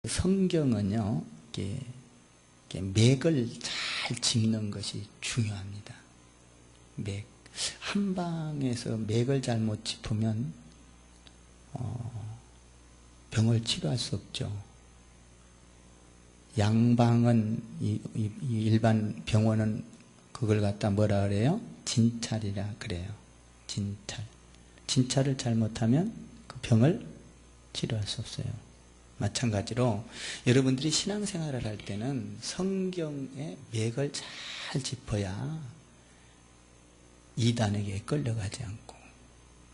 성경은요, 이렇게 맥을 잘 짚는 것이 중요합니다. 맥. 한 방에서 맥을 잘못 짚으면 병을 치료할 수 없죠. 양방은 일반 병원은 그걸 갖다 뭐라 그래요? 진찰이라 그래요. 진찰. 진찰을 잘못하면 그 병을 치료할 수 없어요. 마찬가지로 여러분들이 신앙생활을 할 때는 성경의 맥을 잘 짚어야 이단에게 끌려가지 않고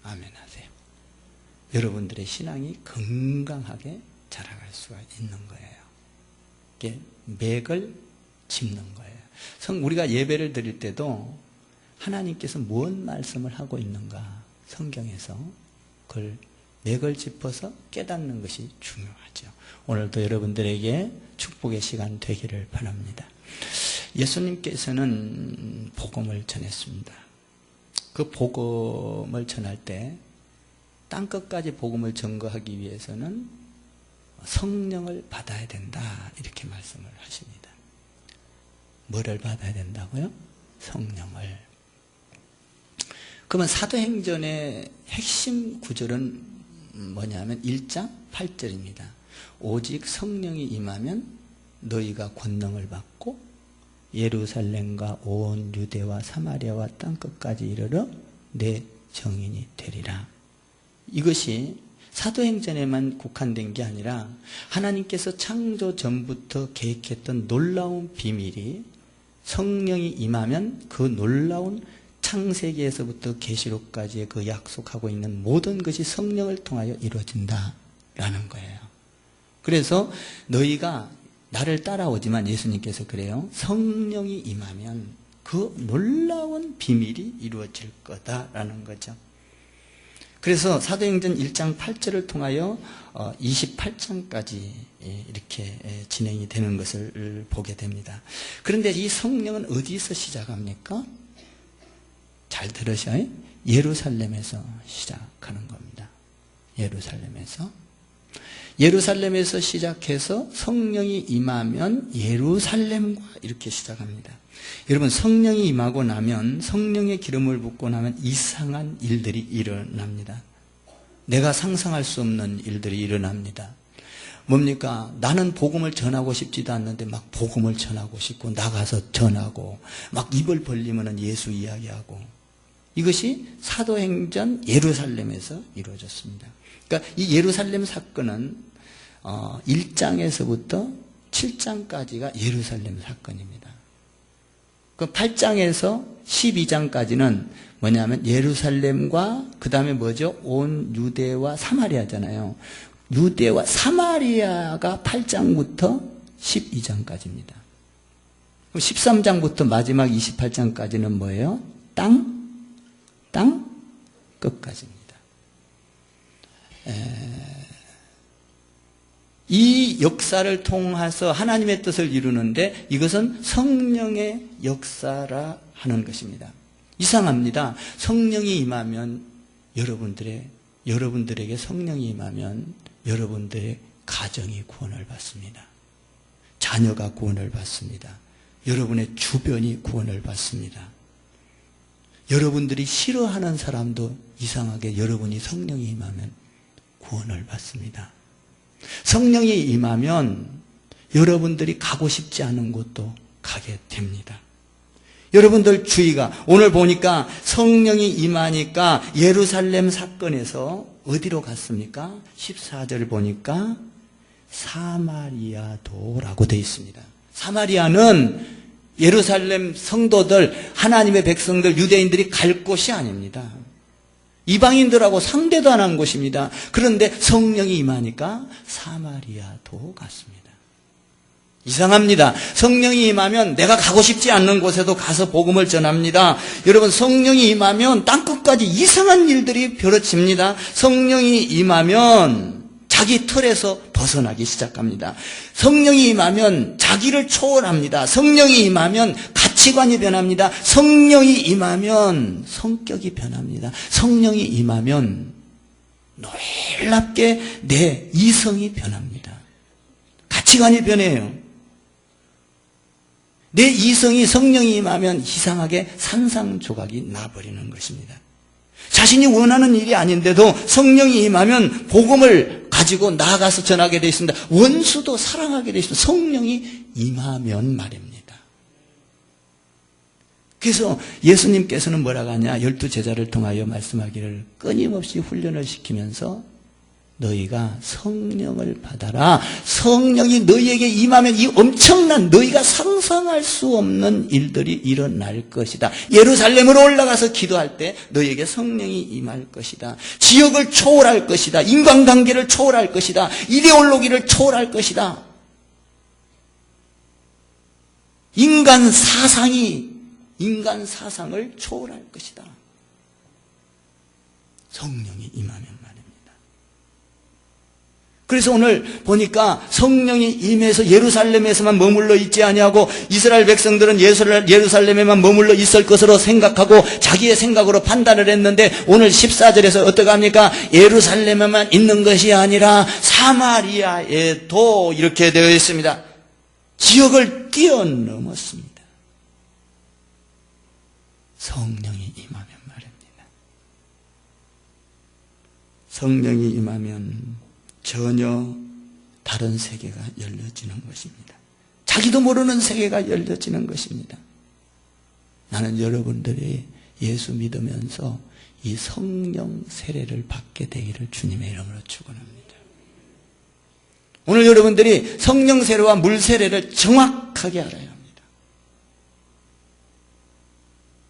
아멘하세요. 여러분들의 신앙이 건강하게 자라갈 수가 있는 거예요. 이게 맥을 짚는 거예요. 우리가 예배를 드릴 때도 하나님께서 무슨 말씀을 하고 있는가 성경에서 그걸 맥을 짚어서 깨닫는 것이 중요하죠. 오늘도 여러분들에게 축복의 시간 되기를 바랍니다. 예수님께서는 복음을 전했습니다. 그 복음을 전할 때 땅끝까지 복음을 전거하기 위해서는 성령을 받아야 된다 이렇게 말씀을 하십니다. 뭐를 받아야 된다고요? 성령을. 그러면 사도행전의 핵심 구절은 뭐냐면 1장 8절입니다. 오직 성령이 임하면 너희가 권능을 받고 예루살렘과 온 유대와 사마리아와 땅끝까지 이르러 내 증인이 되리라. 이것이 사도행전에만 국한된 게 아니라 하나님께서 창조 전부터 계획했던 놀라운 비밀이 성령이 임하면 그 놀라운 창세기에서부터 계시록까지의 그 약속하고 있는 모든 것이 성령을 통하여 이루어진다라는 거예요. 그래서 너희가 나를 따라오지만 예수님께서 그래요. 성령이 임하면 그 놀라운 비밀이 이루어질 거다라는 거죠. 그래서 사도행전 1장 8절을 통하여 28장까지 이렇게 진행이 되는 것을 보게 됩니다. 그런데 이 성령은 어디서 시작합니까? 잘 들으셔요. 예루살렘에서 시작하는 겁니다. 예루살렘에서 시작해서 성령이 임하면 예루살렘과 이렇게 시작합니다. 여러분, 성령이 임하고 나면, 성령의 기름을 붓고 나면 이상한 일들이 일어납니다. 내가 상상할 수 없는 일들이 일어납니다. 뭡니까? 나는 복음을 전하고 싶지도 않는데 막 복음을 전하고 싶고 나가서 전하고 막 입을 벌리면 예수 이야기하고, 이것이 사도행전 예루살렘에서 이루어졌습니다. 그러니까 이 예루살렘 사건은 1장에서부터 7장까지가 예루살렘 사건입니다. 그 8장에서 12장까지는 뭐냐면 예루살렘과 그 다음에 뭐죠? 온 유대와 사마리아잖아요. 유대와 사마리아가 8장부터 12장까지입니다. 13장부터 마지막 28장까지는 뭐예요? 땅 끝까지입니다. 이 역사를 통해서 하나님의 뜻을 이루는데 이것은 성령의 역사라 하는 것입니다. 이상합니다. 성령이 임하면 여러분들에게 성령이 임하면 여러분들의 가정이 구원을 받습니다. 자녀가 구원을 받습니다. 여러분의 주변이 구원을 받습니다. 여러분들이 싫어하는 사람도 이상하게 여러분이 성령이 임하면 구원을 받습니다. 성령이 임하면 여러분들이 가고 싶지 않은 곳도 가게 됩니다. 여러분들 주의가, 오늘 보니까 성령이 임하니까 예루살렘 사건에서 어디로 갔습니까? 14절 보니까 사마리아도라고 되어 있습니다. 사마리아는 예루살렘 성도들, 하나님의 백성들, 유대인들이 갈 곳이 아닙니다. 이방인들하고 상대도 안 한 곳입니다. 그런데 성령이 임하니까 사마리아도 갔습니다. 이상합니다. 성령이 임하면 내가 가고 싶지 않는 곳에도 가서 복음을 전합니다. 여러분, 성령이 임하면 땅끝까지 이상한 일들이 벌어집니다. 성령이 임하면 자기 틀에서 벗어나기 시작합니다. 성령이 임하면 자기를 초월합니다. 성령이 임하면 가치관이 변합니다. 성령이 임하면 성격이 변합니다. 성령이 임하면 놀랍게 내 이성이 변합니다. 가치관이 변해요. 내 이성이 성령이 임하면 이상하게 산상조각이 나버리는 것입니다. 자신이 원하는 일이 아닌데도 성령이 임하면 복음을 가지고 나아가서 전하게 되어 있습니다. 원수도 사랑하게 되어 있습니다. 성령이 임하면 말입니다. 그래서 예수님께서는 뭐라고 하냐? 12제자를 통하여 말씀하기를 끊임없이 훈련을 시키면서 너희가 성령을 받아라. 성령이 너희에게 임하면 이 엄청난 너희가 상상할 수 없는 일들이 일어날 것이다. 예루살렘으로 올라가서 기도할 때 너희에게 성령이 임할 것이다. 지역을 초월할 것이다. 인간관계를 초월할 것이다. 이데올로기를 초월할 것이다. 인간 사상을 초월할 것이다. 성령이 임하면 말입니다. 그래서 오늘 보니까 성령이 임해서 예루살렘에서만 머물러 있지 아니하고 이스라엘 백성들은 예루살렘에만 머물러 있을 것으로 생각하고 자기의 생각으로 판단을 했는데 오늘 14절에서 어떻게 합니까? 예루살렘에만 있는 것이 아니라 사마리아에도 이렇게 되어 있습니다. 지역을 뛰어넘었습니다. 성령이 임하면 말입니다. 성령이 임하면 전혀 다른 세계가 열려지는 것입니다. 자기도 모르는 세계가 열려지는 것입니다. 나는 여러분들이 예수 믿으면서 이 성령 세례를 받게 되기를 주님의 이름으로 축원합니다. 오늘 여러분들이 성령 세례와 물 세례를 정확하게 알아야 합니다.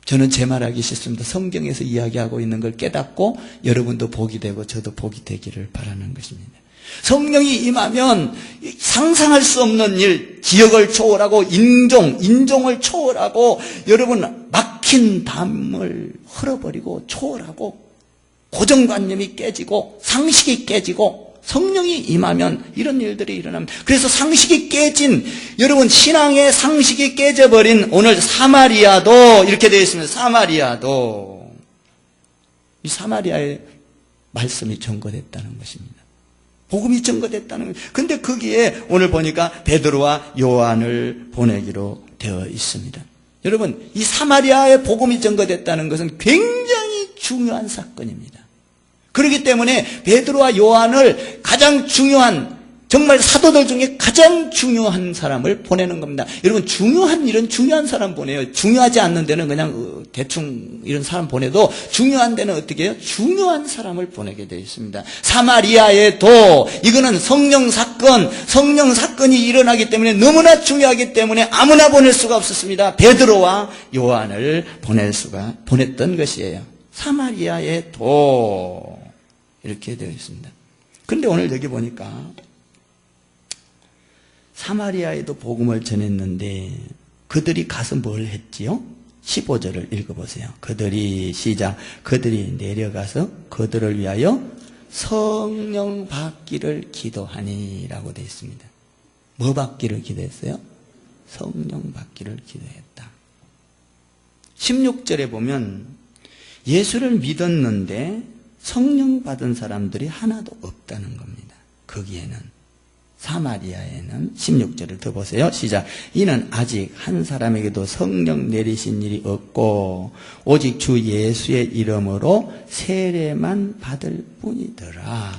저는 제 말하기 싫습니다. 성경에서 이야기하고 있는 걸 깨닫고 여러분도 복이 되고 저도 복이 되기를 바라는 것입니다. 성령이 임하면 상상할 수 없는 일, 지역을 초월하고 인종을 초월하고 여러분 막힌 담을 흘어버리고 초월하고 고정관념이 깨지고 상식이 깨지고 성령이 임하면 이런 일들이 일어납니다. 그래서 상식이 깨진 여러분 신앙의 상식이 깨져버린 오늘 사마리아도 이렇게 되어 있습니다. 사마리아도 이 사마리아의 말씀이 전거됐다는 것입니다. 복음이 전거됐다는 거예요. 근데 거기에 오늘 보니까 베드로와 요한을 보내기로 되어 있습니다. 여러분 이 사마리아의 복음이 전거됐다는 것은 굉장히 중요한 사건입니다. 그렇기 때문에 베드로와 요한을 가장 중요한 정말 사도들 중에 가장 중요한 사람을 보내는 겁니다. 여러분 중요한 일은 중요한 사람 보내요. 중요하지 않는 데는 그냥 대충 이런 사람 보내도 중요한 데는 어떻게 해요? 중요한 사람을 보내게 되어 있습니다. 사마리아에도 이거는 성령 사건이 일어나기 때문에 너무나 중요하기 때문에 아무나 보낼 수가 없었습니다. 베드로와 요한을 보냈던 것이에요. 사마리아에도 이렇게 되어 있습니다. 그런데 오늘 여기 보니까 사마리아에도 복음을 전했는데 그들이 가서 뭘 했지요? 15절을 읽어보세요. 그들이 내려가서 그들을 위하여 성령 받기를 기도하니 라고 되어 있습니다. 뭐 받기를 기도했어요? 성령 받기를 기도했다. 16절에 보면 예수를 믿었는데 성령 받은 사람들이 하나도 없다는 겁니다. 거기에는 사마리아에는 16절을 더 보세요. 시작. 이는 아직 한 사람에게도 성령 내리신 일이 없고 오직 주 예수의 이름으로 세례만 받을 뿐이더라.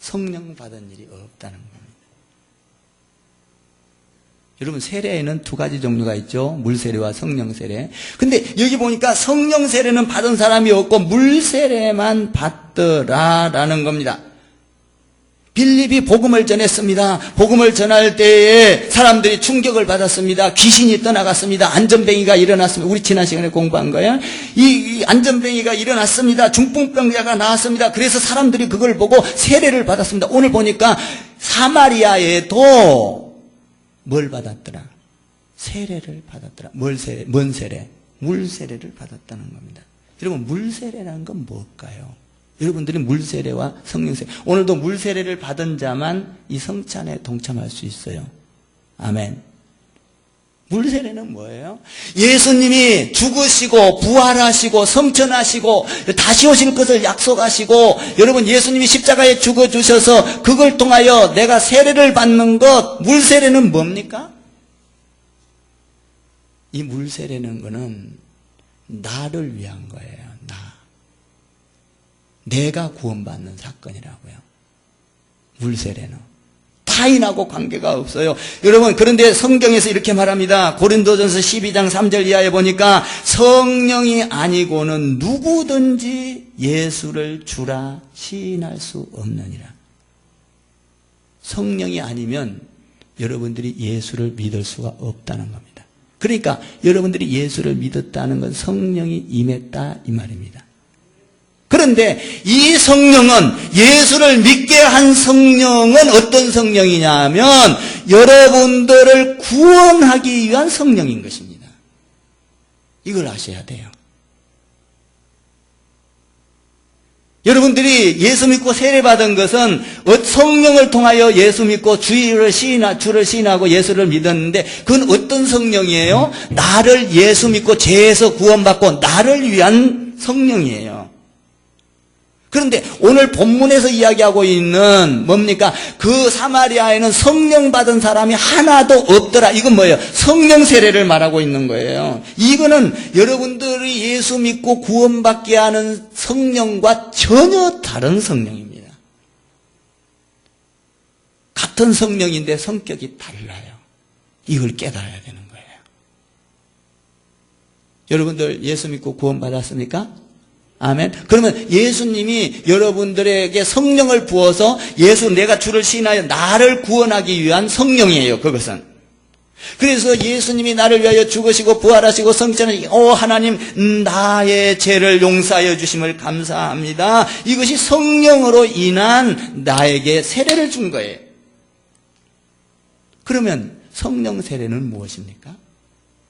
성령 받은 일이 없다는 겁니다. 여러분 세례에는 두 가지 종류가 있죠. 물세례와 성령세례. 근데 여기 보니까 성령세례는 받은 사람이 없고 물세례만 받더라라는 겁니다. 빌립이 복음을 전했습니다. 복음을 전할 때에 사람들이 충격을 받았습니다. 귀신이 떠나갔습니다. 안전뱅이가 일어났습니다. 우리 지난 시간에 공부한 거예요. 이 안전뱅이가 일어났습니다. 중풍병자가 나왔습니다. 그래서 사람들이 그걸 보고 세례를 받았습니다. 오늘 보니까 사마리아에도 뭘 받았더라? 세례를 받았더라. 뭔 세례? 물세례를 받았다는 겁니다. 여러분 물세례라는 건 뭘까요? 여러분들이 물세례와 성령세례, 오늘도 물세례를 받은 자만 이 성찬에 동참할 수 있어요. 아멘. 물세례는 뭐예요? 예수님이 죽으시고 부활하시고 성천하시고 다시 오실 것을 약속하시고, 여러분 예수님이 십자가에 죽어주셔서 그걸 통하여 내가 세례를 받는 것, 물세례는 뭡니까? 이 물세례는 거는 나를 위한 거예요. 내가 구원받는 사건이라고요. 물세례는 타인하고 관계가 없어요. 여러분, 그런데 성경에서 이렇게 말합니다. 고린도전서 12장 3절 이하에 보니까 성령이 아니고는 누구든지 예수를 주라 시인할 수 없느니라. 성령이 아니면 여러분들이 예수를 믿을 수가 없다는 겁니다. 그러니까 여러분들이 예수를 믿었다는 건 성령이 임했다 이 말입니다. 그런데 이 성령은, 예수를 믿게 한 성령은 어떤 성령이냐 하면 여러분들을 구원하기 위한 성령인 것입니다. 이걸 아셔야 돼요. 여러분들이 예수 믿고 세례받은 것은 성령을 통하여 예수 믿고 주를 시인하고 예수를 믿었는데, 그건 어떤 성령이에요? 나를 예수 믿고 죄에서 구원받고 나를 위한 성령이에요. 그런데 오늘 본문에서 이야기하고 있는 뭡니까? 그 사마리아에는 성령 받은 사람이 하나도 없더라. 이건 뭐예요? 성령 세례를 말하고 있는 거예요. 이거는 여러분들이 예수 믿고 구원받게 하는 성령과 전혀 다른 성령입니다. 같은 성령인데 성격이 달라요. 이걸 깨달아야 되는 거예요. 여러분들 예수 믿고 구원받았습니까? 아멘. 그러면 예수님이 여러분들에게 성령을 부어서 내가 주를 시인하여 나를 구원하기 위한 성령이에요. 그것은. 그래서 예수님이 나를 위하여 죽으시고 부활하시고 성천하시고, 하나님 나의 죄를 용서하여 주심을 감사합니다. 이것이 성령으로 인한 나에게 세례를 준 거예요. 그러면 성령 세례는 무엇입니까?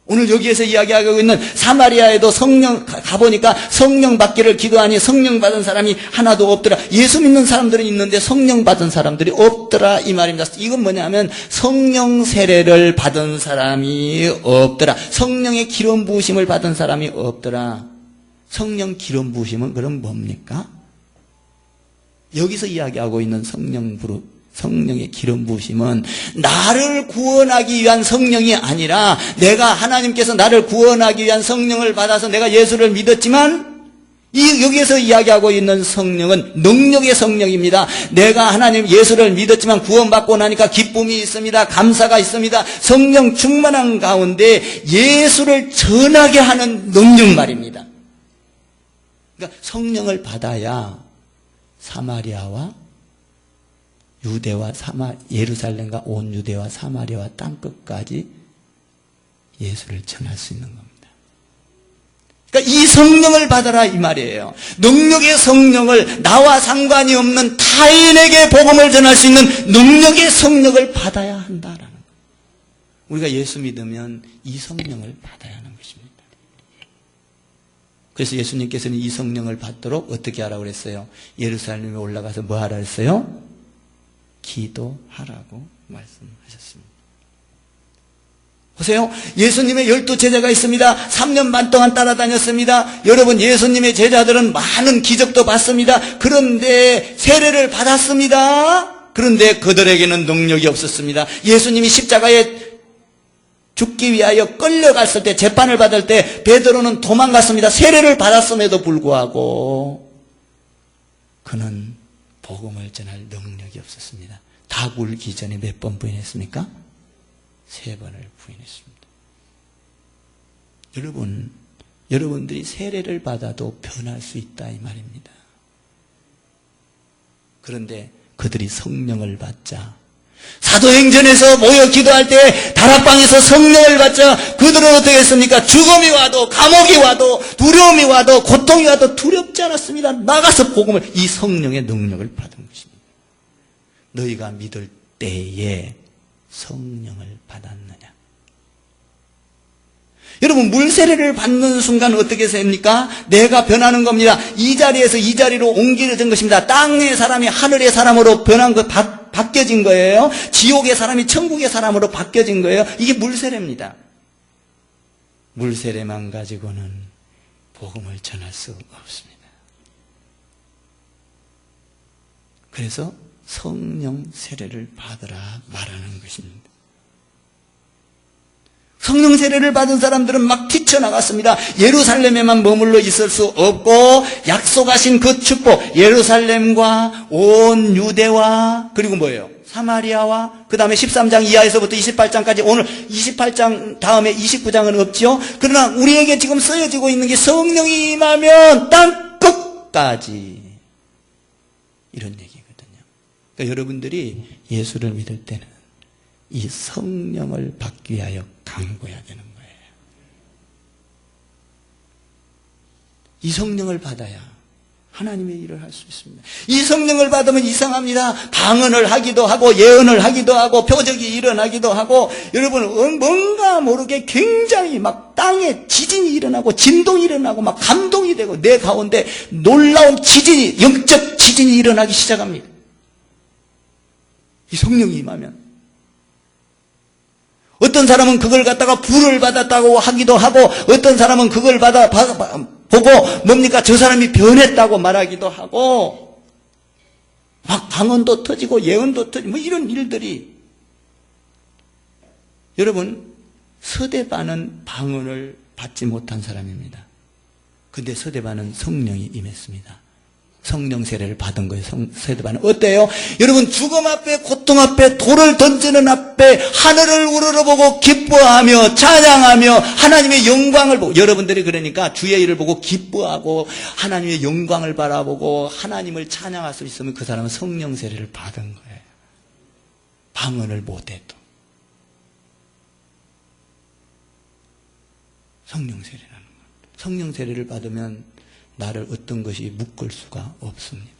오늘 여기에서 이야기하고 있는 사마리아에도 성령 가보니까 성령 받기를 기도하니 성령 받은 사람이 하나도 없더라. 예수 믿는 사람들은 있는데 성령 받은 사람들이 없더라 이 말입니다. 이건 뭐냐면 성령 세례를 받은 사람이 없더라. 성령의 기름 부으심을 받은 사람이 없더라. 성령 기름 부으심은 그럼 뭡니까? 여기서 이야기하고 있는 성령의 기름 부으심은 나를 구원하기 위한 성령이 아니라, 내가 하나님께서 나를 구원하기 위한 성령을 받아서 내가 예수를 믿었지만, 여기에서 이야기하고 있는 성령은 능력의 성령입니다. 내가 하나님 예수를 믿었지만 구원받고 나니까 기쁨이 있습니다. 감사가 있습니다. 성령 충만한 가운데 예수를 전하게 하는 능력 말입니다. 그러니까 성령을 받아야 사마리아와 유대와 예루살렘과 온 유대와 사마리아와 땅끝까지 예수를 전할 수 있는 겁니다. 그러니까 이 성령을 받아라 이 말이에요. 능력의 성령을, 나와 상관이 없는 타인에게 복음을 전할 수 있는 능력의 성령을 받아야 한다라는 거예요. 우리가 예수 믿으면 이 성령을 받아야 하는 것입니다. 그래서 예수님께서는 이 성령을 받도록 어떻게 하라고 그랬어요? 예루살렘에 올라가서 뭐 하라 그랬어요? 기도하라고 말씀하셨습니다. 보세요. 예수님의 12 제자가 있습니다. 3년 반 동안 따라다녔습니다. 여러분, 예수님의 제자들은 많은 기적도 봤습니다. 그런데 세례를 받았습니다. 그런데 그들에게는 능력이 없었습니다. 예수님이 십자가에 죽기 위하여 끌려갔을 때, 재판을 받을 때 베드로는 도망갔습니다. 세례를 받았음에도 불구하고 그는 복음을 전할 능력이 없었습니다. 닭 울기 전에 몇 번 부인했습니까? 3번을 부인했습니다. 여러분들이 세례를 받아도 변할 수 있다 이 말입니다. 그런데 그들이 성령을 받자, 사도행전에서 모여 기도할 때 다락방에서 성령을 받자 그들은 어떻게 했습니까? 죽음이 와도, 감옥이 와도, 두려움이 와도, 고통이 와도 두렵지 않았습니다. 나가서 복음을, 이 성령의 능력을 받은 것입니다. 너희가 믿을 때에 성령을 받았느냐? 여러분, 물세례를 받는 순간 어떻게 됩니까? 내가 변하는 겁니다. 이 자리에서 이 자리로 옮겨진 것입니다. 땅의 사람이 하늘의 사람으로 변한 것, 바뀌어진 거예요. 지옥의 사람이 천국의 사람으로 바뀌어진 거예요. 이게 물세례입니다. 물 세례만 가지고는 복음을 전할 수 없습니다. 그래서 성령 세례를 받으라 말하는 것입니다. 성령 세례를 받은 사람들은 막 뛰쳐나갔습니다. 예루살렘에만 머물러 있을 수 없고 약속하신 그 축복, 예루살렘과 온 유대와 그리고 뭐예요? 사마리아와 그 다음에 13장 이하에서부터 28장까지 오늘 28장 다음에 29장은 없죠. 그러나 우리에게 지금 쓰여지고 있는 게 성령이 임하면 땅 끝까지 이런 얘기거든요. 그러니까 여러분들이 예수를 믿을 때는 이 성령을 받기 위하여 간구해야 되는 거예요. 이 성령을 받아야 하나님의 일을 할 수 있습니다. 이 성령을 받으면 이상합니다. 방언을 하기도 하고 예언을 하기도 하고 표적이 일어나기도 하고 여러분 뭔가 모르게 굉장히 막 땅에 지진이 일어나고 진동이 일어나고 막 감동이 되고 내 가운데 놀라운 지진이 영적 지진이 일어나기 시작합니다. 이 성령이 임하면 어떤 사람은 그걸 갖다가 불을 받았다고 하기도 하고 어떤 사람은 그걸 보고 뭡니까 저 사람이 변했다고 말하기도 하고 막 방언도 터지고 예언도 터지고 뭐 이런 일들이 여러분 서대반은 방언을 받지 못한 사람입니다. 근데 서대반은 성령이 임했습니다. 성령 세례를 받은 거예요. 서대반은 어때요? 여러분 죽음 앞에 고통 앞에 돌을 던지는 앞에 하늘을 우러러보고 기뻐하며 찬양하며 하나님의 영광을 보고 여러분들이 그러니까 주의 일을 보고 기뻐하고 하나님의 영광을 바라보고 하나님을 찬양할 수 있으면 그 사람은 성령 세례를 받은 거예요. 방언을 못해도 성령 세례라는 것. 성령 세례를 받으면 나를 어떤 것이 묶을 수가 없습니다.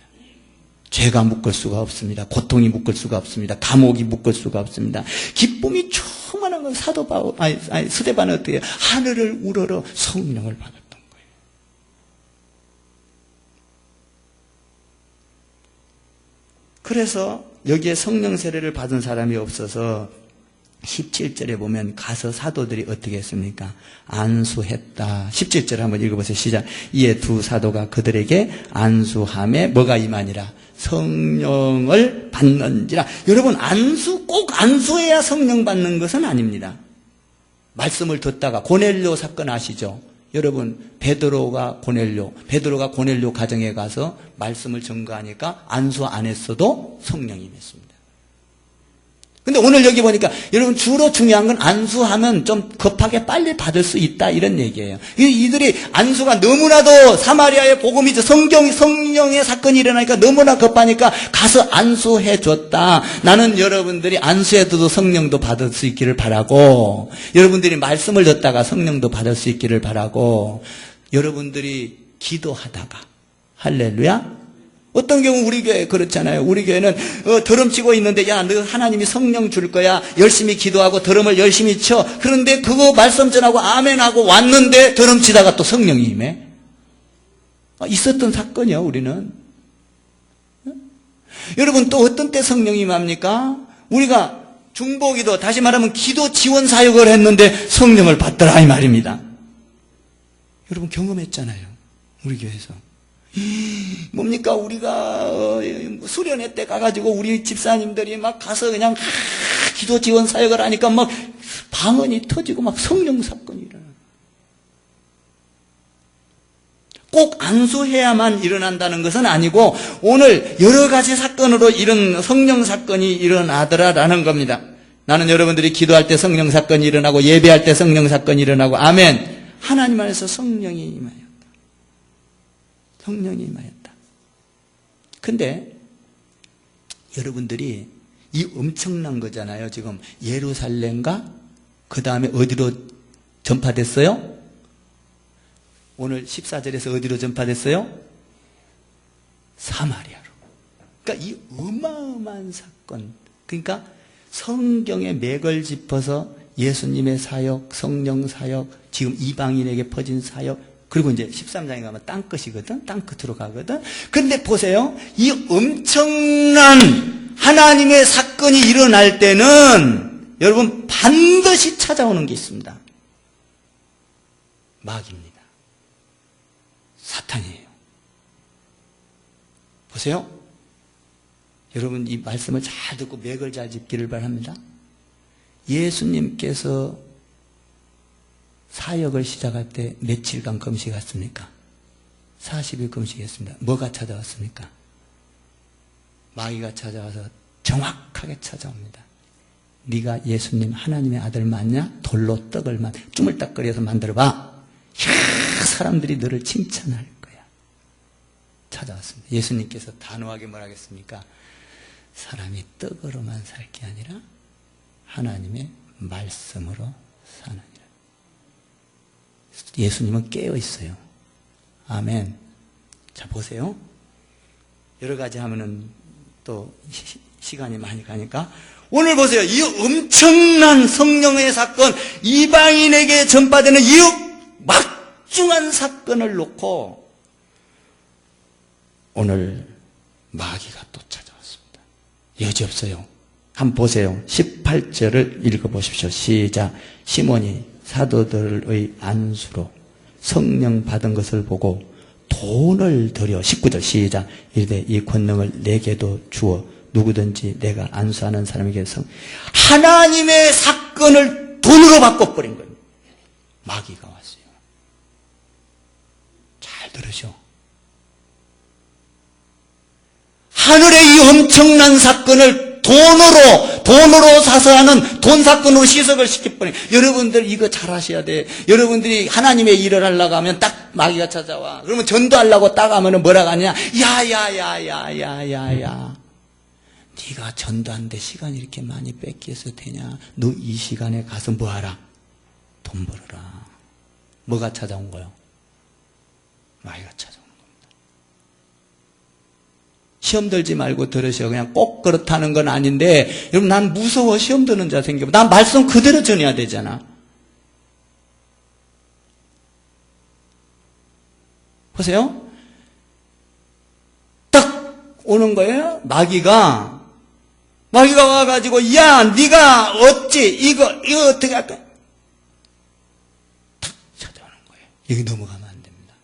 죄가 묶을 수가 없습니다. 고통이 묶을 수가 없습니다. 감옥이 묶을 수가 없습니다. 기쁨이 충만한 건 스데반은 어떻게 해요? 하늘을 우러러 성령을 받았던 거예요. 그래서 여기에 성령 세례를 받은 사람이 없어서 17절에 보면 가서 사도들이 어떻게 했습니까? 안수했다. 17절 한번 읽어보세요. 시작. 이에 두 사도가 그들에게 안수함에 뭐가 임하니라? 성령을 받는지라. 여러분 꼭 안수해야 성령 받는 것은 아닙니다. 말씀을 듣다가 고넬료 사건 아시죠? 여러분 베드로가 고넬료 가정에 가서 말씀을 전가하니까 안수 안 했어도 성령이 임했습니다. 근데 오늘 여기 보니까 여러분 주로 중요한 건 안수하면 좀 급하게 빨리 받을 수 있다 이런 얘기예요. 이들이 안수가 너무나도 사마리아의 복음이 성령의 사건이 일어나니까 너무나 급하니까 가서 안수해 줬다. 나는 여러분들이 안수해도 성령도 받을 수 있기를 바라고 여러분들이 말씀을 듣다가 성령도 받을 수 있기를 바라고 여러분들이 기도하다가 할렐루야 어떤 경우 우리 교회 그렇잖아요. 우리 교회는 드럼 치고 있는데 야 너 하나님이 성령 줄 거야. 열심히 기도하고 드럼을 열심히 쳐. 그런데 그거 말씀 전하고 아멘하고 왔는데 드럼 치다가 또 성령이 임해. 있었던 사건이요 우리는. 여러분 또 어떤 때 성령이 임합니까? 우리가 중보기도 다시 말하면 기도 지원 사역을 했는데 성령을 받더라 이 말입니다. 여러분 경험했잖아요. 우리 교회에서. 뭡니까 우리가 수련회 때 가가지고 우리 집사님들이 막 가서 그냥 기도 지원 사역을 하니까 막 방언이 터지고 막 성령 사건이 일어나. 꼭 안수해야만 일어난다는 것은 아니고 오늘 여러 가지 사건으로 이런 성령 사건이 일어나더라라는 겁니다. 나는 여러분들이 기도할 때 성령 사건이 일어나고 예배할 때 성령 사건이 일어나고 아멘. 하나님 안에서 성령이 임하여. 성령이 임하였다. 근데 여러분들이 이 엄청난 거잖아요. 지금 예루살렘과 그 다음에 어디로 전파됐어요? 오늘 14절에서 어디로 전파됐어요? 사마리아로. 그러니까 이 어마어마한 사건. 그러니까 성경에 맥을 짚어서 예수님의 사역, 성령 사역, 지금 이방인에게 퍼진 사역 그리고 이제 13장에 가면 땅끝이거든. 땅끝으로 가거든. 근데 보세요. 이 엄청난 하나님의 사건이 일어날 때는 여러분 반드시 찾아오는 게 있습니다. 마귀입니다. 사탄이에요. 보세요. 여러분 이 말씀을 잘 듣고 맥을 잘 짚기를 바랍니다. 예수님께서 사역을 시작할 때 며칠간 금식했습니까? 40일 금식했습니다. 뭐가 찾아왔습니까? 마귀가 찾아와서 정확하게 찾아옵니다. 네가 예수님 하나님의 아들 맞냐? 돌로 떡을 쭈물딱거려서 만들어봐. 이야, 사람들이 너를 칭찬할 거야. 찾아왔습니다. 예수님께서 단호하게 뭐라 하겠습니까? 사람이 떡으로만 살 게 아니라 하나님의 말씀으로 사느니라. 예수님은 깨어 있어요. 아멘. 자, 보세요. 여러 가지 하면은 또 시간이 많이 가니까 오늘 보세요. 이 엄청난 성령의 사건, 이방인에게 전파되는 이 막중한 사건을 놓고 오늘 마귀가 또 찾아왔습니다. 여지없어요. 한번 보세요. 18절을 읽어보십시오. 시작. 시몬이 사도들의 안수로 성령 받은 것을 보고 돈을 들여 19절 시작. 이르되 이 권능을 내게도 주어 누구든지 내가 안수하는 사람에게 하나님의 사건을 돈으로 바꿔버린 거예요. 마귀가 왔어요. 잘 들으셔. 하늘의 이 엄청난 사건을 돈으로 사서 하는 돈 사건으로 시석을 시켜버린. 여러분들 이거 잘 하셔야 돼. 여러분들이 하나님의 일을 하려고 하면 딱 마귀가 찾아와. 그러면 전도하려고 딱 하면은 뭐라고 하냐? 야야야야야야야. 네가 전도하는데 시간 이렇게 많이 뺏겨서 되냐? 너 이 시간에 가서 뭐 하라? 돈 벌어라. 뭐가 찾아온 거요? 마귀가 찾아온 겁니다. 시험 들지 말고 들으셔. 그냥 꼭 그렇다는 건 아닌데, 여러분 난 무서워. 시험 드는 자 생겨. 난 말씀 그대로 전해야 되잖아. 보세요. 딱 오는 거예요. 마귀가 와가지고 야 네가 어찌 이거 어떻게 할까? 탁 찾아오는 거예요. 여기 넘어가면 안 됩니다.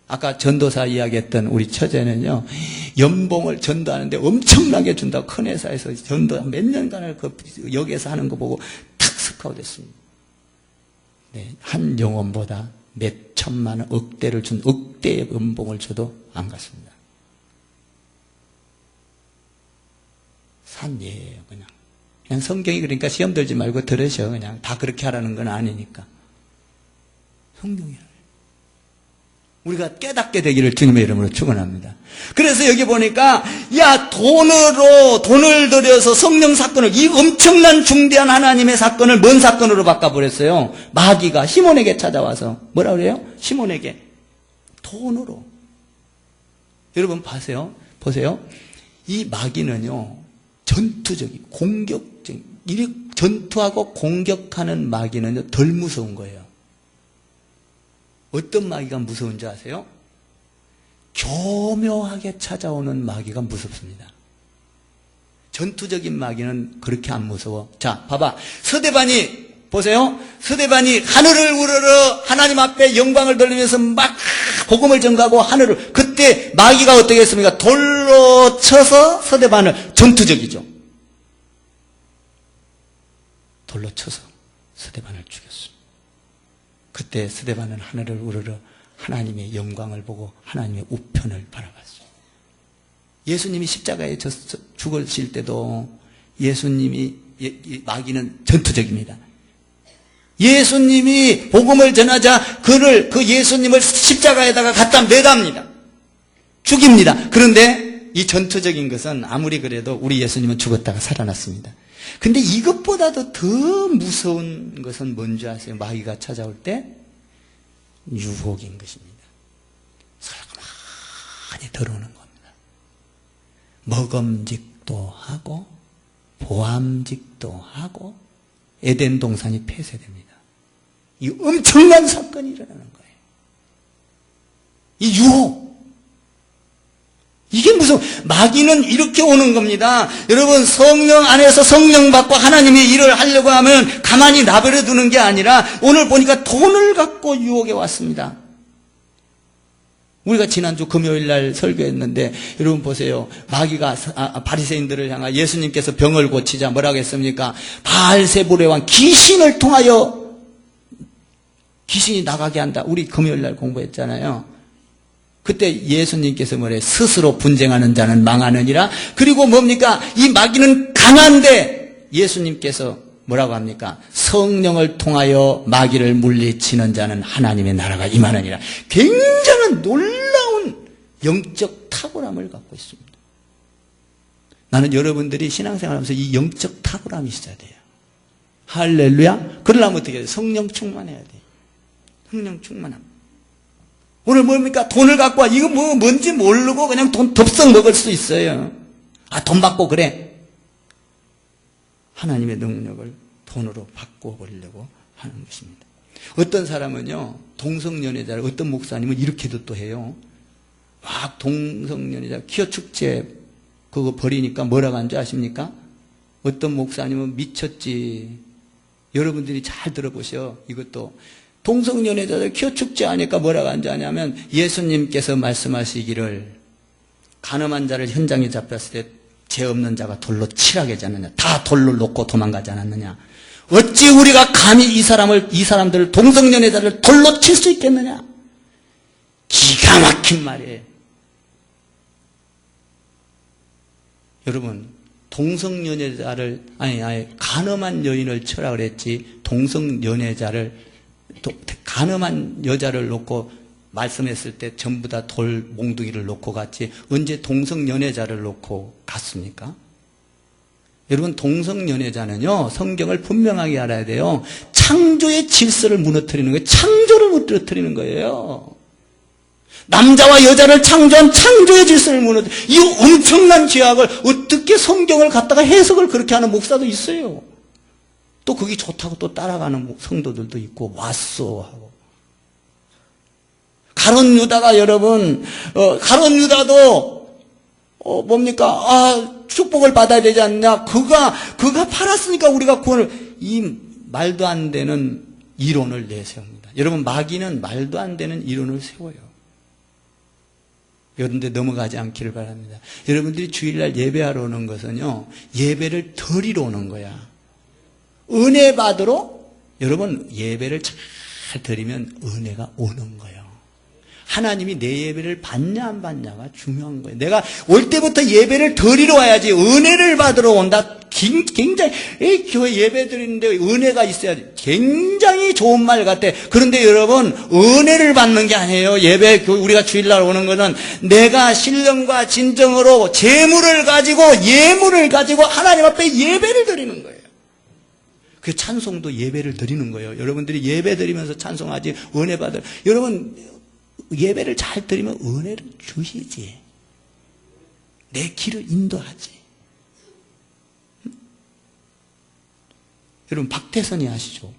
아까 전도사 이야기했던 우리 처제는요, 연봉을 전도하는데 엄청나게 준다고 큰 회사에서 전도 몇 년간을 그 역에서 하는 거 보고 탁 스카우트했습니다. 네, 한 영혼보다 몇 천만 원, 억대를 준 억대의 연봉을 줘도 안 갔습니다. 산 예예요, 그냥. 그냥 성경이 그러니까 시험 들지 말고 들으셔. 그냥 다 그렇게 하라는 건 아니니까. 성경이에요. 우리가 깨닫게 되기를 주님의 이름으로 축원합니다. 그래서 여기 보니까 야 돈을 들여서 성령 사건을, 이 엄청난 중대한 하나님의 사건을 뭔 사건으로 바꿔버렸어요? 마귀가 시몬에게 찾아와서 뭐라 그래요? 시몬에게 돈으로. 여러분 보세요. 이 마귀는요 전투적인 공격적인, 전투하고 공격하는 마귀는요 덜 무서운 거예요. 어떤 마귀가 무서운지 아세요? 교묘하게 찾아오는 마귀가 무섭습니다. 전투적인 마귀는 그렇게 안 무서워. 자, 봐봐. 보세요. 서대반이 하늘을 우러러 하나님 앞에 영광을 돌리면서 막 복음을 전가하고 하늘을, 그때 마귀가 어떻게 했습니까? 돌로 쳐서 서대반을, 전투적이죠. 돌로 쳐서 서대반을 죽였습니다. 그때 스데반은 하늘을 우러러 하나님의 영광을 보고 하나님의 우편을 바라봤어요. 예수님이 십자가에 죽으실 때도 마귀는 전투적입니다. 예수님이 복음을 전하자 그 예수님을 십자가에다가 갖다 매답니다. 죽입니다. 그런데 이 전투적인 것은 아무리 그래도 우리 예수님은 죽었다가 살아났습니다. 근데 이것보다도 더 무서운 것은 뭔지 아세요? 마귀가 찾아올 때 유혹인 것입니다. 사람가 많이 들어오는 겁니다. 먹음직도 하고 보암직도 하고 에덴 동산이 폐쇄됩니다. 이 엄청난 사건이 일어나는 거예요. 이 유혹, 이게 무슨 마귀는 이렇게 오는 겁니다. 여러분 성령 안에서 성령 받고 하나님의 일을 하려고 하면 가만히 나버려 두는 게 아니라 오늘 보니까 돈을 갖고 유혹에 왔습니다. 우리가 지난주 금요일 날 설교했는데 여러분 보세요. 마귀가 바리새인들을 향하여 예수님께서 병을 고치자 뭐라고 했습니까? 바알세불의 왕 귀신을 통하여 귀신이 나가게 한다. 우리 금요일 날 공부했잖아요. 그때 예수님께서 뭐래? 스스로 분쟁하는 자는 망하느니라. 그리고 뭡니까? 이 마귀는 강한데 예수님께서 뭐라고 합니까? 성령을 통하여 마귀를 물리치는 자는 하나님의 나라가 임하느니라. 굉장한 놀라운 영적 탁월함을 갖고 있습니다. 나는 여러분들이 신앙생활하면서 이 영적 탁월함이 있어야 돼요. 할렐루야. 그러려면 어떻게 해야 돼요? 성령 충만해야 돼요. 성령 충만함. 오늘 뭡니까? 돈을 갖고 와. 이거 뭔지 모르고 그냥 돈 덥석 먹을 수 있어요. 돈 받고 그래. 하나님의 능력을 돈으로 바꿔보려고 하는 것입니다. 어떤 사람은요, 동성연애자를, 어떤 목사님은 이렇게도 또 해요. 막 동성연애자 퀴어 축제 그거 버리니까 뭐라고 하는지 아십니까? 어떤 목사님은 미쳤지. 여러분들이 잘 들어보셔. 이것도. 동성연애자들 퀴어 축제 하니까 뭐라고 하는지 아냐면 예수님께서 말씀하시기를 간음한 자를 현장에 잡혔을 때 죄 없는 자가 돌로 칠하게 하지 않느냐. 다 돌로 놓고 도망가지 않았느냐. 어찌 우리가 감히 이 사람들을 동성연애자를 돌로 칠 수 있겠느냐. 기가 막힌 말이에요. 여러분 동성연애자를 간음한 여인을 쳐라 그랬지 간음한 여자를 놓고 말씀했을 때 전부 다 돌 몽둥이를 놓고 갔지 언제 동성연애자를 놓고 갔습니까? 여러분 동성연애자는요 성경을 분명하게 알아야 돼요. 창조의 질서를 무너뜨리는 거예요. 창조를 무너뜨리는 거예요. 남자와 여자를 창조한 창조의 질서를 무너뜨리는 이 엄청난 죄악을 어떻게 성경을 갖다가 해석을 그렇게 하는 목사도 있어요. 또 그게 좋다고 또 따라가는 성도들도 있고 왔어 하고. 가룟 유다가 여러분 가룟 유다도 뭡니까? 축복을 받아야 되지 않냐? 그가 팔았으니까 우리가 구원을 이 말도 안 되는 이론을 내세웁니다. 여러분 마귀는 말도 안 되는 이론을 세워요. 그런데 넘어가지 않기를 바랍니다. 여러분들이 주일날 예배하러 오는 것은요 예배를 드리러 오는 거야. 은혜 받으러 여러분 예배를 잘 드리면 은혜가 오는 거예요. 하나님이 내 예배를 받냐 안 받냐가 중요한 거예요. 내가 올 때부터 예배를 드리러 와야지 은혜를 받으러 온다. 굉장히 교회 예배 드리는데 은혜가 있어야지. 굉장히 좋은 말 같아. 그런데 여러분 은혜를 받는 게 아니에요. 예배 우리가 주일날 오는 것은 내가 신령과 진정으로 재물을 가지고 예물을 가지고 하나님 앞에 예배를 드리는 거예요. 그 찬송도 예배를 드리는 거예요. 여러분들이 예배 드리면서 찬송하지 은혜 받을. 여러분 예배를 잘 드리면 은혜를 주시지. 내 길을 인도하지. 여러분 박태선이 아시죠?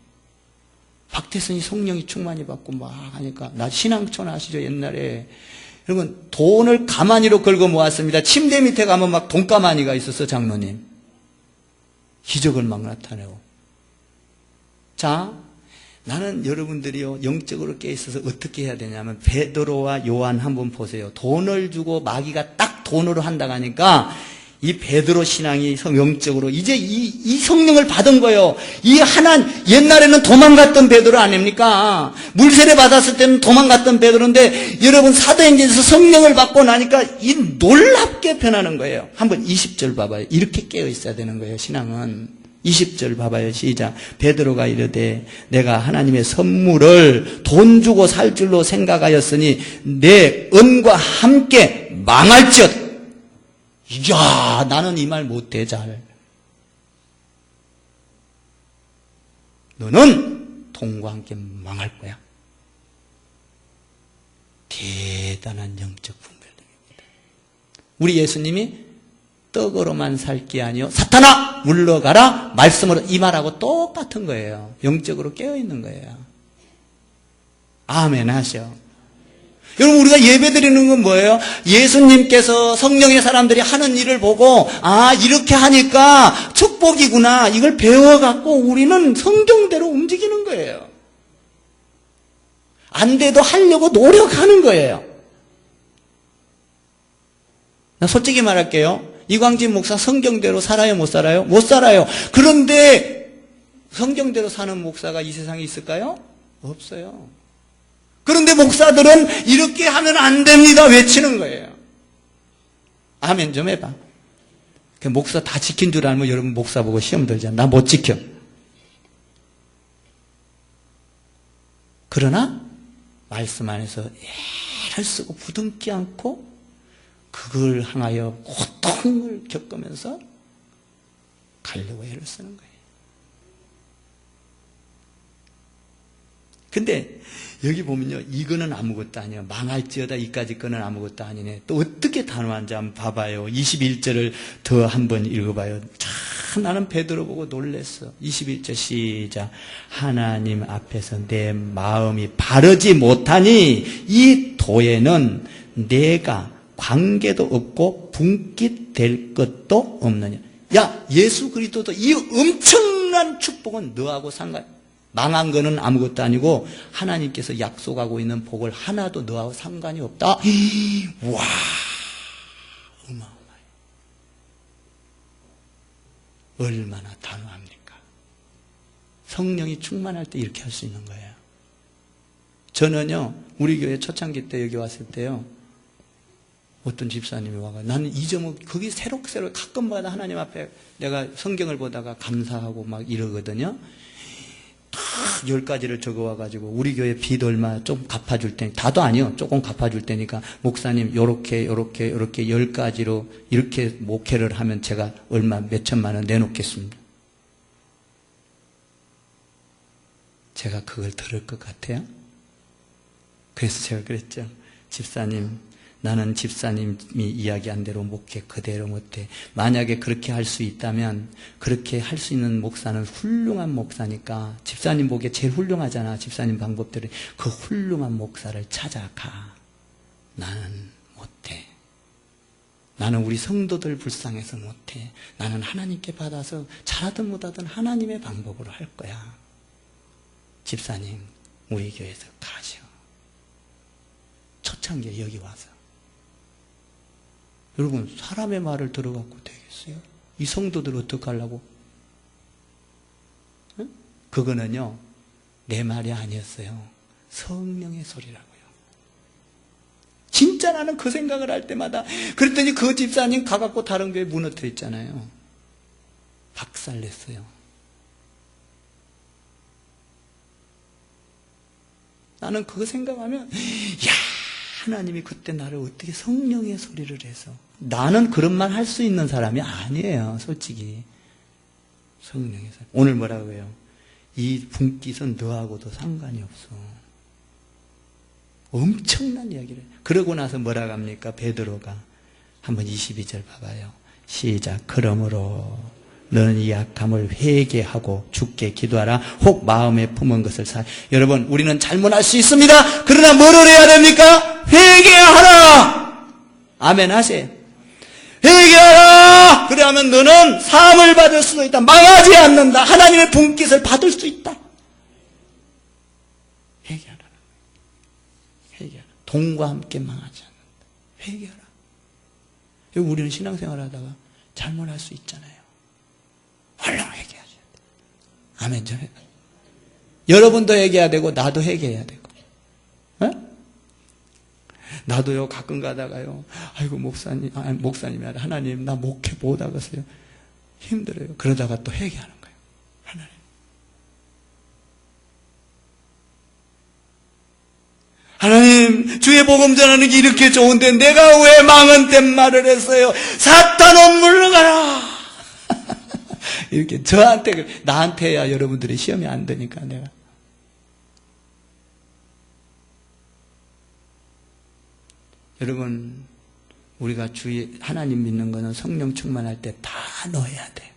박태선이 성령이 충만히 받고 막 하니까 나 신앙촌 아시죠? 옛날에 여러분 돈을 가마니로 긁어 모았습니다. 침대 밑에 가면 막 돈가마니가 있었어. 장로님 기적을 막 나타내고. 자, 나는 여러분들이요 영적으로 깨있어서 어떻게 해야 되냐면 베드로와 요한 한번 보세요. 돈을 주고 마귀가 딱 돈으로 한다고 하니까 이 베드로 신앙이 영적으로 이제 이 성령을 받은 거예요. 이 옛날에는 도망갔던 베드로 아닙니까? 물세례 받았을 때는 도망갔던 베드로인데 여러분 사도행전에서 성령을 받고 나니까 이 놀랍게 변하는 거예요. 한번 20절 봐봐요. 이렇게 깨어 있어야 되는 거예요. 신앙은. 20절 봐봐요. 시작. 베드로가 이르되 내가 하나님의 선물을 돈 주고 살 줄로 생각하였으니 내 은과 함께 망할지어다. 이야, 나는 이 말 못해 잘. 너는 돈과 함께 망할 거야. 대단한 영적 분별력입니다. 우리 예수님이 떡으로만 살 게 아니요 사탄아 물러가라 말씀으로 이 말하고 똑같은 거예요. 영적으로 깨어있는 거예요. 아멘 하셔. 여러분, 우리가 예배 드리는 건 뭐예요? 예수님께서 성령의 사람들이 하는 일을 보고, 아, 이렇게 하니까 축복이구나. 이걸 배워갖고 우리는 성경대로 움직이는 거예요. 안 돼도 하려고 노력하는 거예요. 나 솔직히 말할게요. 이광진 목사 성경대로 살아요, 못 살아요? 못 살아요. 그런데 성경대로 사는 목사가 이 세상에 있을까요? 없어요. 그런데 목사들은 이렇게 하면 안 됩니다 외치는 거예요. 아멘 좀 해봐. 목사 다 지킨 줄 알면 여러분 목사 보고 시험 들잖아. 나 못 지켜. 그러나 말씀 안에서 애를 쓰고 부둥지 않고 그걸 향하여 고통을 겪으면서 가려고 애를 쓰는 거예요. 근데 여기 보면요, 이거는 아무것도 아니에요. 망할지어다 이까지 거는 아무것도 아니네. 또 어떻게 단호한지 한번 봐봐요. 21절을 더 한번 읽어봐요. 참 나는 베드로 보고 놀랬어. 21절 시작. 하나님 앞에서 내 마음이 바르지 못하니 이 도에는 내가 관계도 없고 분깃될 것도 없느냐. 야, 예수 그리스도도 이 엄청난 축복은 너하고 상관. 망한 거는 아무것도 아니고 하나님께서 약속하고 있는 복을 하나도 너하고 상관이 없다. 와, 어마어마해. 얼마나 단호합니까? 성령이 충만할 때 이렇게 할 수 있는 거예요. 저는요, 우리 교회 초창기 때 여기 왔을 때요, 어떤 집사님이 와가지고 나는 이 점은 거기 새록새록 가끔마다 하나님 앞에 내가 성경을 보다가 감사하고 막 이러거든요. 다 10가지를 적어와가지고 우리 교회 빚 얼마 좀 갚아줄 테니까, 다도 아니요, 조금 갚아줄 테니까 목사님 요렇게 10가지로 이렇게 목회를 하면 제가 얼마 몇천만 원 내놓겠습니다. 제가 그걸 들을 것 같아요? 그래서 제가 그랬죠. 집사님, 나는 집사님이 이야기한 대로 목회 그대로 못해. 만약에 그렇게 할 수 있다면, 그렇게 할 수 있는 목사는 훌륭한 목사니까, 집사님 보기에 제일 훌륭하잖아, 집사님 방법대로. 그 훌륭한 목사를 찾아가. 나는 못해. 나는 우리 성도들 불쌍해서 못해. 나는 하나님께 받아서 잘하든 못하든 하나님의 방법으로 할 거야. 집사님, 우리 교회에서 가셔. 초창기에 여기 와서. 여러분, 사람의 말을 들어갖고 되겠어요? 이 성도들 어떻게 하려고? 응? 그거는요, 내 말이 아니었어요. 성령의 소리라고요. 진짜 나는 그 생각을 할 때마다, 그랬더니 그 집사님 가갖고 다른 교회 무너뜨려 있잖아요. 박살냈어요. 나는 그거 생각하면, 야, 하나님이 그때 나를 어떻게 성령의 소리를 해서. 나는 그런 말 할 수 있는 사람이 아니에요, 솔직히. 성령의 소리. 오늘 뭐라고 해요? 이 분깃은 너하고도 상관이 없어. 엄청난 이야기를. 그러고 나서 뭐라고 합니까? 베드로가. 한번 22절 봐봐요. 시작. 그러므로 너는 이 약함을 회개하고 주께 기도하라. 혹 마음에 품은 것을 여러분, 우리는 잘못할 수 있습니다. 그러나 뭐를 해야 됩니까? 회개하라. 아멘 하세요. 회개하라. 그래야면 너는 사함을 받을 수도 있다. 망하지 않는다. 하나님의 분깃을 받을 수 있다. 회개하라. 회개하라. 돈과 함께 망하지 않는다. 회개하라. 우리는 신앙생활 하다가 잘못할 수 있잖아요. 얼른 회개하셔야 돼요. 아멘 좀 해요. 여러분도 회개해야 되고 나도 회개해야 되고. 어? 나도요, 가끔 가다가요, 아이고 목사님이 아니라 하나님, 나 목회 못 하겠어요. 힘들어요. 그러다가 또 회개하는 거예요. 하나님, 주의 복음 전하는 게 이렇게 좋은데 내가 왜 망은 된 말을 했어요? 사탄은 물러가라. 이렇게 저한테, 나한테야 여러분들이 시험이 안 되니까 내가. 여러분, 우리가 하나님 믿는 거는 성령 충만할 때 다 넣어야 돼.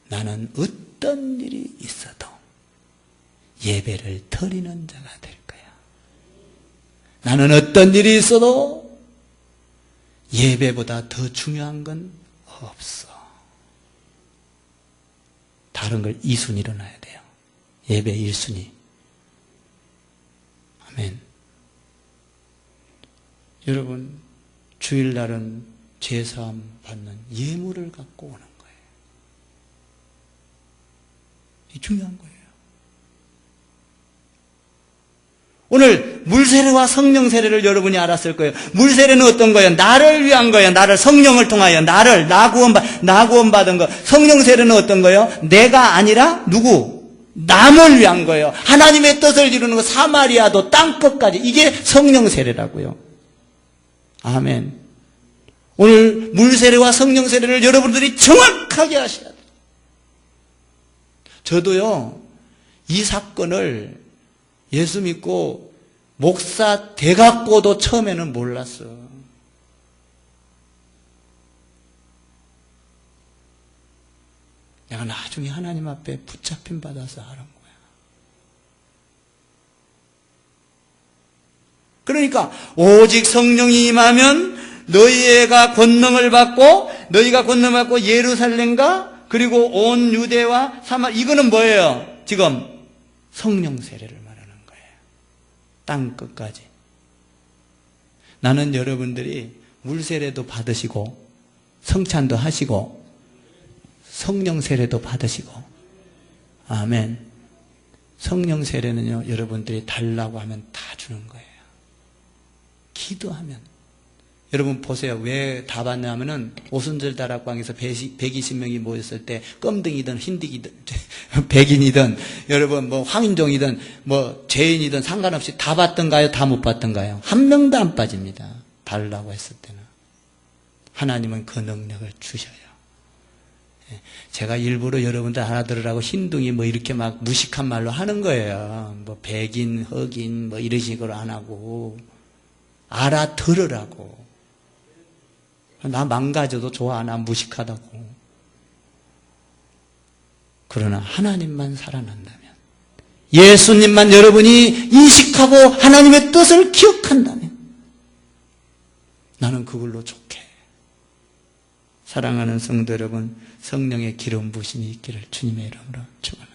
나는 어떤 일이 있어도 예배를 드리는 자가 될 거야. 나는 어떤 일이 있어도 예배보다 더 중요한 건 없어. 다른 걸 2순위로 놔야 돼요. 예배 1순위. 아멘. 여러분, 주일날은 제사함 받는 예물을 갖고 오는 거예요. 이 중요한 거예요. 오늘 물세례와 성령 세례를 여러분이 알았을 거예요. 물세례는 어떤 거예요? 나를 위한 거예요. 나를 성령을 통하여 나 구원받은 거. 성령 세례는 어떤 거예요? 내가 아니라 누구? 남을 위한 거예요. 하나님의 뜻을 이루는 거. 사마리아도 땅끝까지. 이게 성령 세례라고요. 아멘. 오늘 물세례와 성령 세례를 여러분들이 정확하게 하셔야 돼요. 저도요, 이 사건을 예수 믿고 목사 돼갖고도 처음에는 몰랐어. 내가 나중에 하나님 앞에 붙잡힘 받아서 알은 거야. 그러니까 오직 성령이 임하면 너희가 권능을 받고 예루살렘과 그리고 온 유대와 사마리아, 이거는 뭐예요? 지금 성령 세례를 말하는 거예요. 땅 끝까지. 나는 여러분들이 물세례도 받으시고 성찬도 하시고 성령 세례도 받으시고, 아멘. 성령 세례는요, 여러분들이 달라고 하면 다 주는 거예요. 기도하면. 여러분 보세요. 왜 다 받냐면은 오순절 다락방에서 120명이 모였을 때 껌등이든 흰둥이든 백인이든 여러분 뭐 황인종이든 뭐 죄인이든 상관없이 다 받던가요? 다 못 받던가요? 한 명도 안 빠집니다. 달라고 했을 때는. 하나님은 그 능력을 주셔요. 제가 일부러 여러분들 알아들으라고 흰둥이 뭐 이렇게 막 무식한 말로 하는 거예요. 뭐 백인, 흑인 뭐 이런 식으로 안 하고 알아들으라고. 나 망가져도 좋아. 나 무식하다고. 그러나 하나님만 살아난다면, 예수님만 여러분이 인식하고 하나님의 뜻을 기억한다면 나는 그걸로 좋게. 사랑하는 성도 여러분, 성령의 기름 부심이 있기를 주님의 이름으로 축원합니다.